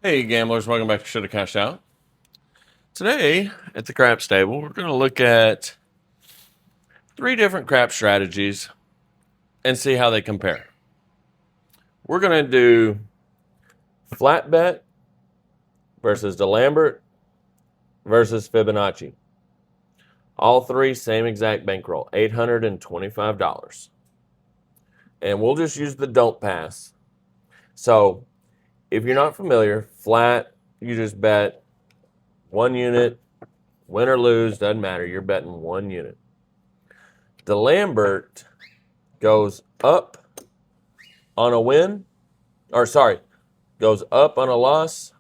Hey gamblers, welcome back to Shoulda Cashed Out. Today at the craps table, we're going to look at 3 different crap strategies and see how they compare. We're going to do flat bet versus Dalembert versus Fibonacci. All 3 same exact bankroll, $825. And we'll just use the don't pass. So if you're not familiar, flat, you just bet 1 unit, win or lose, doesn't matter. You're betting 1 unit. Dalembert goes up on a win, goes up on a loss,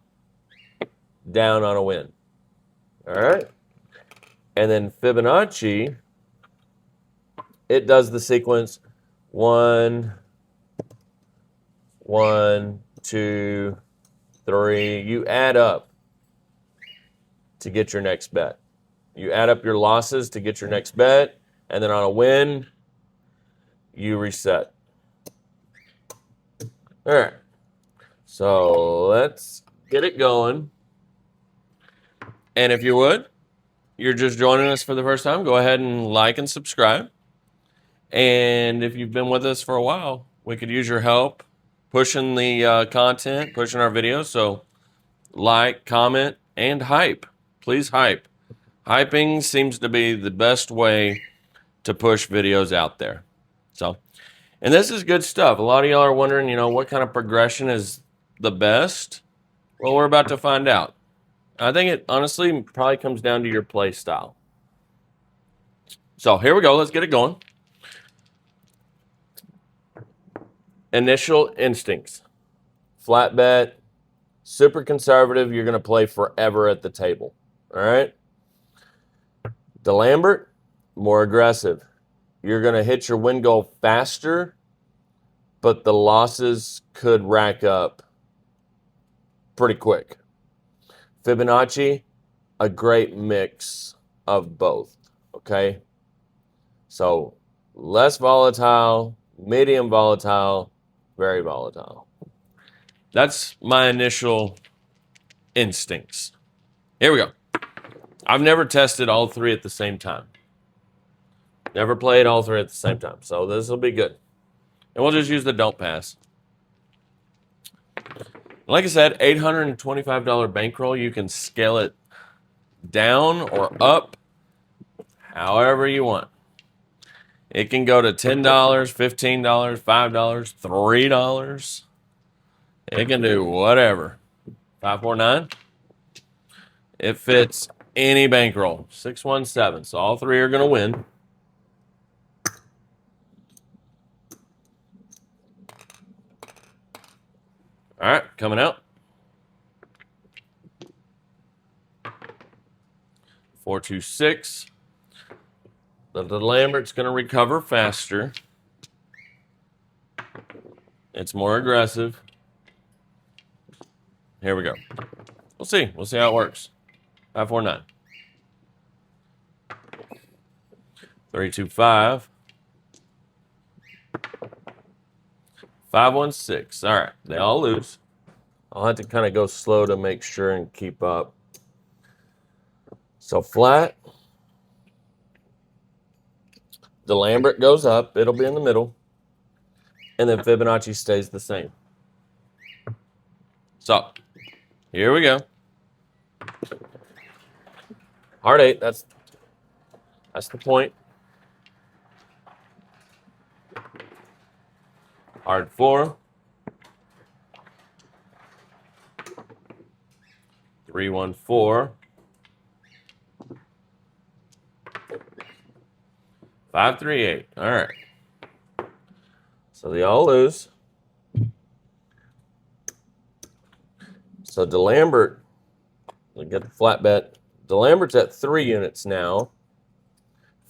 down on a win. All right. And then Fibonacci, it does the sequence 1, 1, 2, 3. You add up to get your next bet. You add up your losses to get your next bet. And then on a win, you reset. All right. So let's get it going. And if you would, you're just joining us for the first time, go ahead and like and subscribe. And if you've been with us for a while, we could use your help pushing the content, pushing our videos. So like, comment, and hype. Please hype. Hyping seems to be the best way to push videos out there. So, and this is good stuff. A lot of y'all are wondering, what kind of progression is the best? Well, we're about to find out. I think it honestly probably comes down to your play style. So here we go. Let's get it going. Initial instincts. Flat bet. Super conservative. You're going to play forever at the table. All right. Dalembert, more aggressive. You're going to hit your win goal faster, but the losses could rack up pretty quick. Fibonacci, a great mix of both. Okay. So less volatile, medium volatile, very volatile. That's my initial instincts. Here we go. I've never tested all 3 at the same time. Never played all 3 at the same time. So this will be good. And we'll just use the don't pass. Like I said, $825 bankroll. You can scale it down or up however you want. It can go to $10, $15, $5, $3. It can do whatever. 549. It fits any bankroll. 617. So all 3 are going to win. All right, coming out. 426. The Dalembert's going to recover faster. It's more aggressive. Here we go. We'll see. We'll see how it works. 549. 325. 516. All right. They all lose. I'll have to kind of go slow to make sure and keep up. So flat. Dalembert goes up. It'll be in the middle. And then Fibonacci stays the same. So here we go. Hard 8. That's the point. Hard 4. 314. 538. All right. So they all lose. So Dalembert, we get the flat bet. Dalembert's at 3 units now.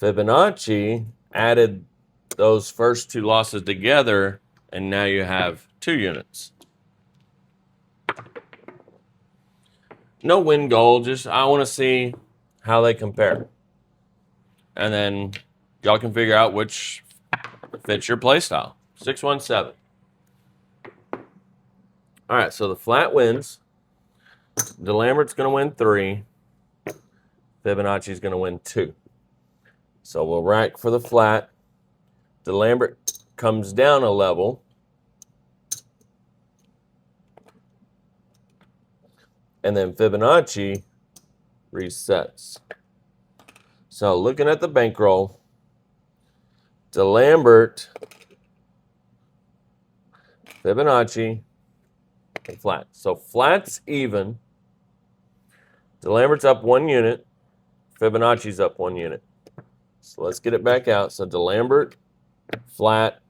Fibonacci added those first 2 losses together, and now you have 2 units. No win goal, just I want to see how they compare. And then y'all can figure out which fits your play style. 617. All right, so the flat wins. Dalembert's going to win 3. Fibonacci's going to win 2. So we'll rack for the flat. Dalembert comes down a level. And then Fibonacci resets. So looking at the bankroll, Dalembert, Fibonacci, and flat. So flat's even. Dalembert's up 1 unit. Fibonacci's up 1 unit. So let's get it back out. So Dalembert, flat,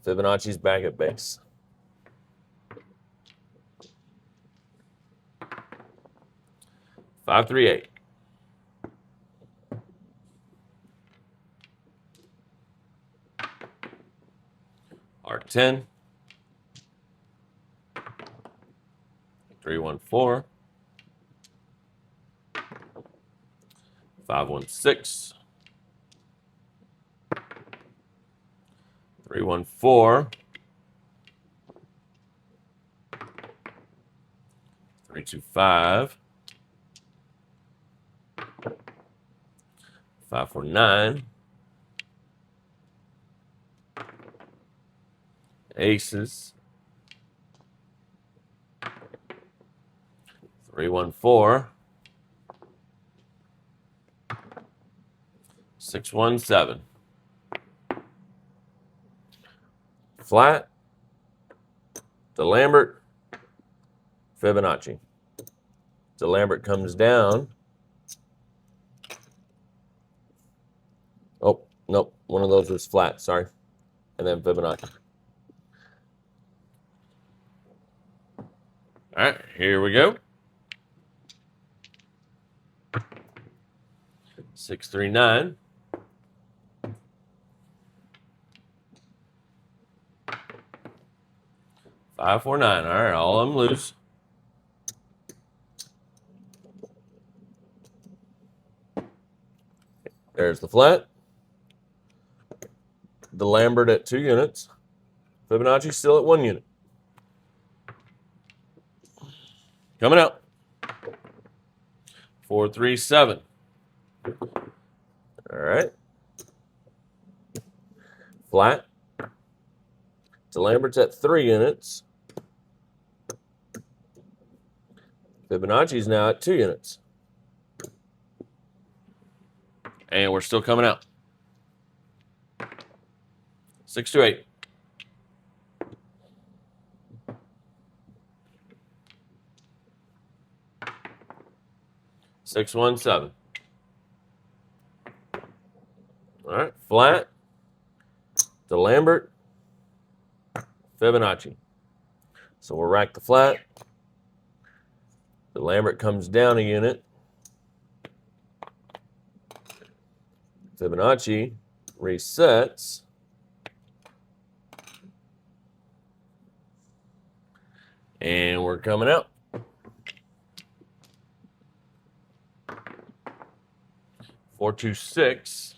Fibonacci's back at base. Five, 3, 8. R10. 3, 1, 4. 5, 1, 6. 3, 1, 4. 3, 2, 5. 5, 4, 9. Aces. 3, 1, 4. 6, 1, 7. Flat. Dalembert. Fibonacci. Dalembert comes down. Oh, nope. One of those was flat. Sorry. And then Fibonacci. All right, here we go. 6, 3, 9. 5, 4, 9. All right, all of them loose. There's the flat. Dalembert at 2 units. Fibonacci still at 1 unit. Coming out. 4, 3, 7. All right. Flat. Dalembert's at 3 units. Fibonacci's now at 2 units. And we're still coming out. 6, 2, 8. Six, 1, 7. All right, flat. Dalembert. Fibonacci. So we'll rack the flat. Dalembert comes down a unit. Fibonacci resets. And we're coming out. 4, 2, 6.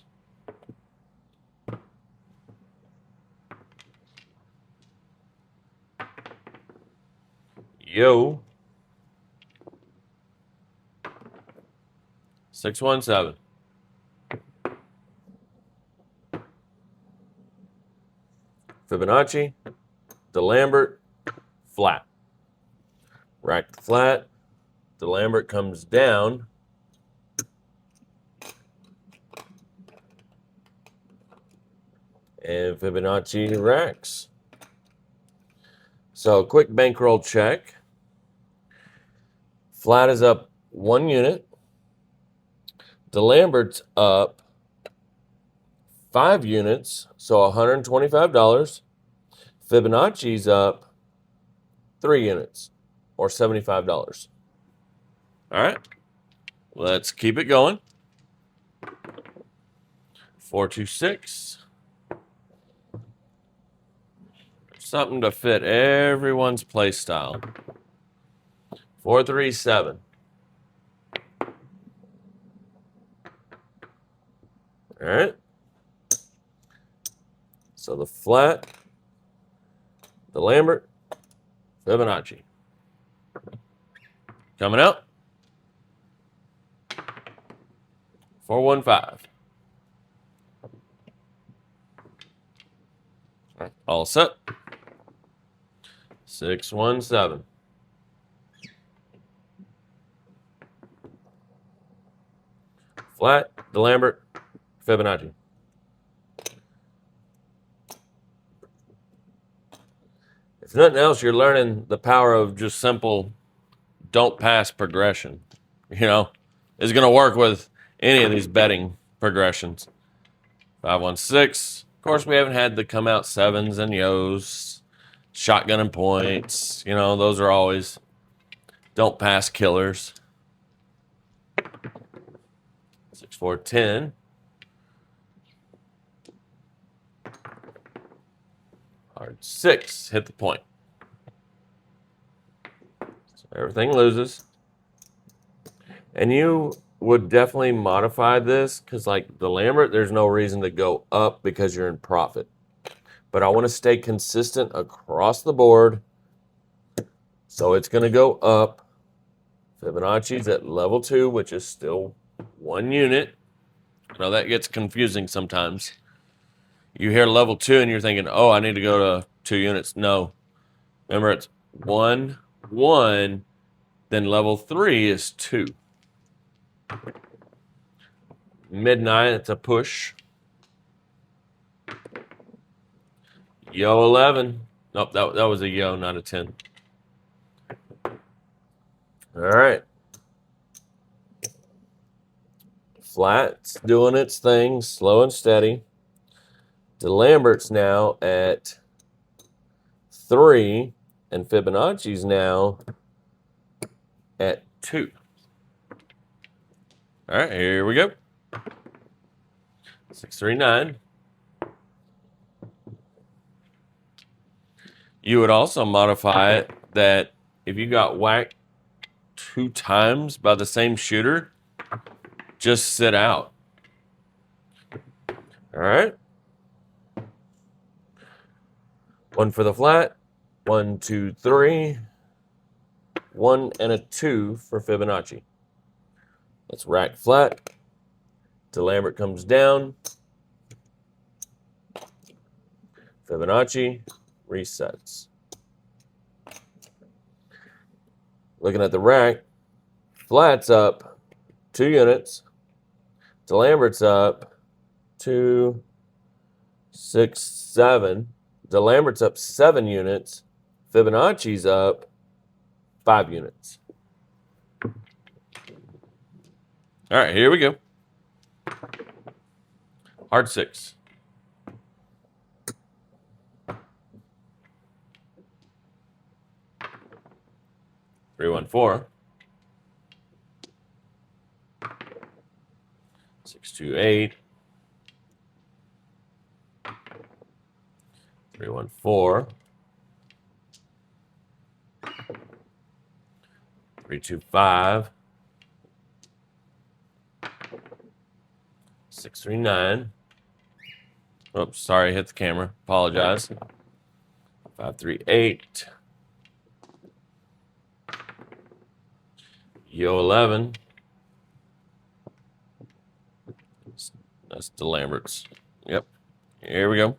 Yo. 6, 1, 7. Fibonacci. Dalembert. Flat. Rack the flat. Dalembert comes down. And Fibonacci racks. So quick bankroll check. Flat is up 1 unit. Dalembert's up 5 units, so $125. Fibonacci's up 3 units, or $75. All right, let's keep it going. 4, 2, 6. Something to fit everyone's play style. 4, 3, 7. All right. So the flat, Dalembert, Fibonacci. Coming out. 415. All set. 617. Flat, Dalembert, Fibonacci. If nothing else, you're learning the power of just simple don't pass progression. You know, it's going to work with any of these betting progressions. 516. Of course, we haven't had the come out sevens and yos, shotgun and points. You know, those are always don't pass killers. 6410. Hard 6. Hit the point. So everything loses. And you would definitely modify this because, like Dalembert, there's no reason to go up because you're in profit. But I want to stay consistent across the board. So it's going to go up. Fibonacci's at level 2, which is still 1 unit. I know that gets confusing sometimes. You hear level 2 and you're thinking, oh, I need to go to 2 units. No. Remember, it's 1, 1, then level 3 is 2. Midnight, it's a push. Yo 11. Nope, that was a yo, not a 10. All right. Flat's doing its thing, slow and steady. Dalembert's now at 3, and Fibonacci's now at 2. All right, here we go. 639. You would also modify it that if you got whacked 2 times by the same shooter, just sit out. All right. 1 for the flat. 1, 2, 3. 1 and a 2 for Fibonacci. Let's rack flat. Dalembert comes down. Fibonacci resets. Looking at the rack, flat's up 2 units. Dalembert's up 2, 6, 7. Dalembert's up 7 units. Fibonacci's up 5 units. All right, here we go. Hard 6. Three, 1, 4. 6, 2, 8. 3, 1, 4. 3, 2, 5. 6, 3, 9. Oops, sorry, hit the camera. Apologize. 5, 3, 8. Yo 11. That's Dalembert's. Yep. Here we go.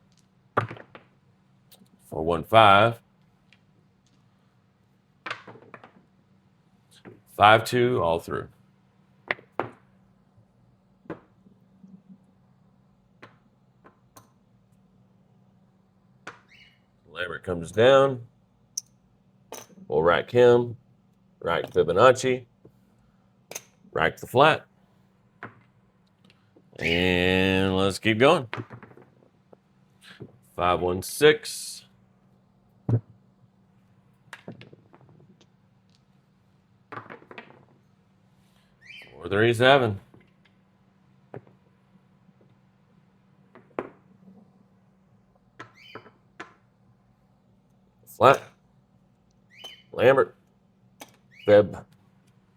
4, 1, 5. 5, 2, all through. Dalembert comes down. We'll rack him. Rack Fibonacci. Rack the flat. And let's keep going. 5, 1, 6. 4, 3, 7. Flat. Lambert. Fib.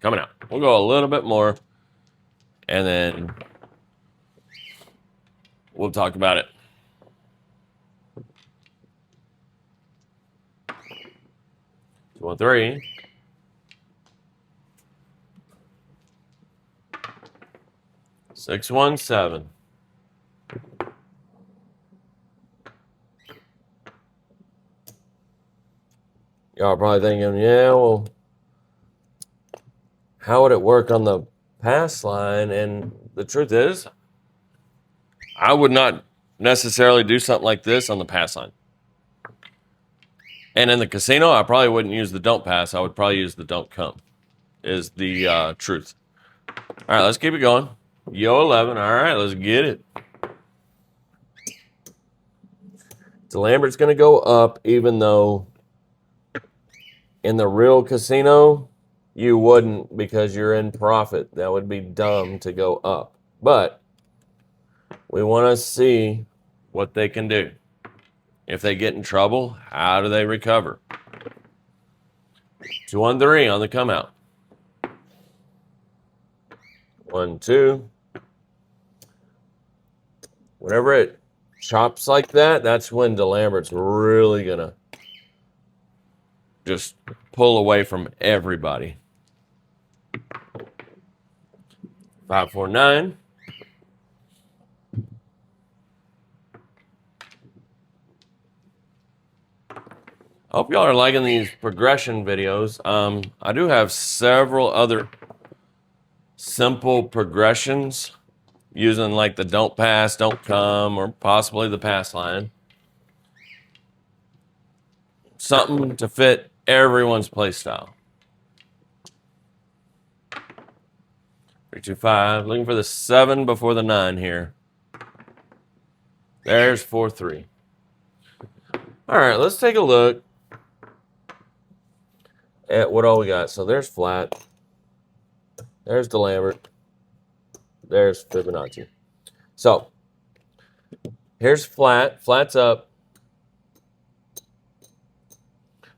Coming out. We'll go a little bit more, and then we'll talk about it. 2, 1, 3. 617. Y'all are probably thinking, yeah, well, how would it work on the pass line? And the truth is, I would not necessarily do something like this on the pass line. And in the casino, I probably wouldn't use the don't pass. I would probably use the don't come, is the truth. All right, let's keep it going. Yo 11. All right, let's get it. Dalembert's going to go up, even though in the real casino, you wouldn't because you're in profit. That would be dumb to go up. But we want to see what they can do. If they get in trouble, how do they recover? 2-1-3 on the come out. 1-2. Whenever it chops like that, that's when Dalembert's really going to just pull away from everybody. 5-4-9. I hope y'all are liking these progression videos. I do have several other simple progressions using like the don't pass, don't come, or possibly the pass line. Something to fit everyone's play style. 3-2-5. Looking for the 7 before the 9 here. There's 4-3. All right, let's take a look at what all we got. So there's flat. There's Dalembert. There's Fibonacci. So here's flat. Flat's up.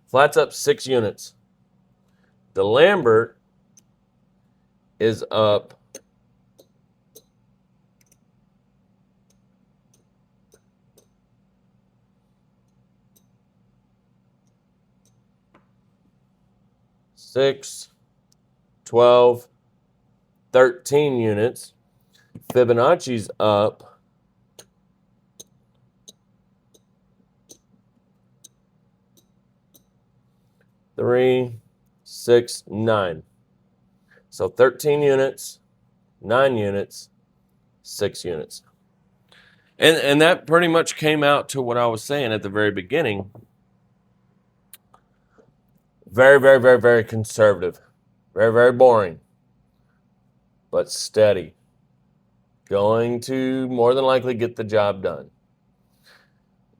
Flat's up 6 units. Dalembert is up 6, 12, 13 units. Fibonacci's up 3, 6, 9. So 13 units, 9 units, 6 units. And that pretty much came out to what I was saying at the very beginning. Very, very, very, very conservative. Very, very boring. But steady. Going to more than likely get the job done.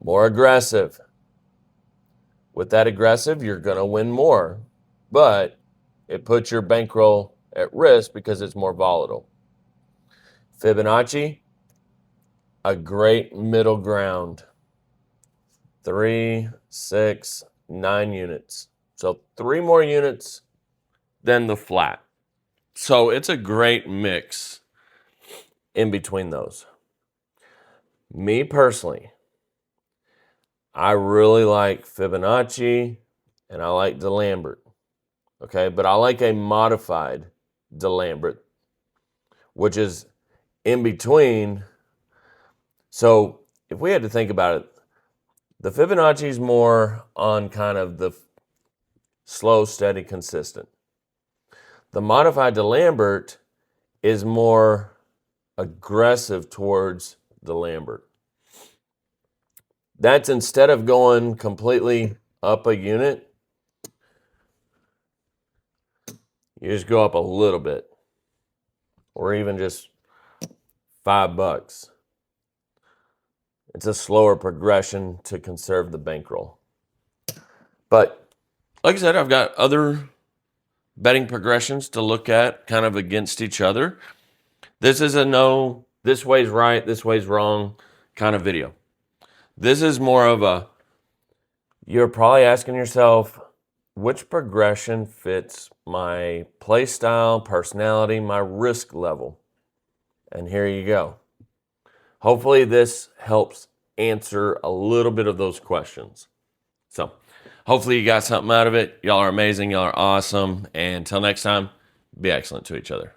More aggressive. With that aggressive, you're going to win more. But it puts your bankroll at risk because it's more volatile. Fibonacci, a great middle ground. 3, 6, 9 units. So 3 more units than the flat. So it's a great mix in between those. Me personally, I really like Fibonacci and I like Dalembert. Okay, but I like a modified Dalembert, which is in between. So if we had to think about it, the Fibonacci is more on kind of the slow, steady, consistent. The modified Dalembert is more aggressive towards Dalembert. That's instead of going completely up a unit, you just go up a little bit, or even just $5. It's a slower progression to conserve the bankroll. But like I said, I've got other betting progressions to look at kind of against each other. This is a no, this way's right, this way's wrong kind of video. This is more of a, you're probably asking yourself, which progression fits my play style, personality, my risk level? And here you go. Hopefully this helps answer a little bit of those questions. So hopefully you got something out of it. Y'all are amazing. Y'all are awesome. And until next time, be excellent to each other.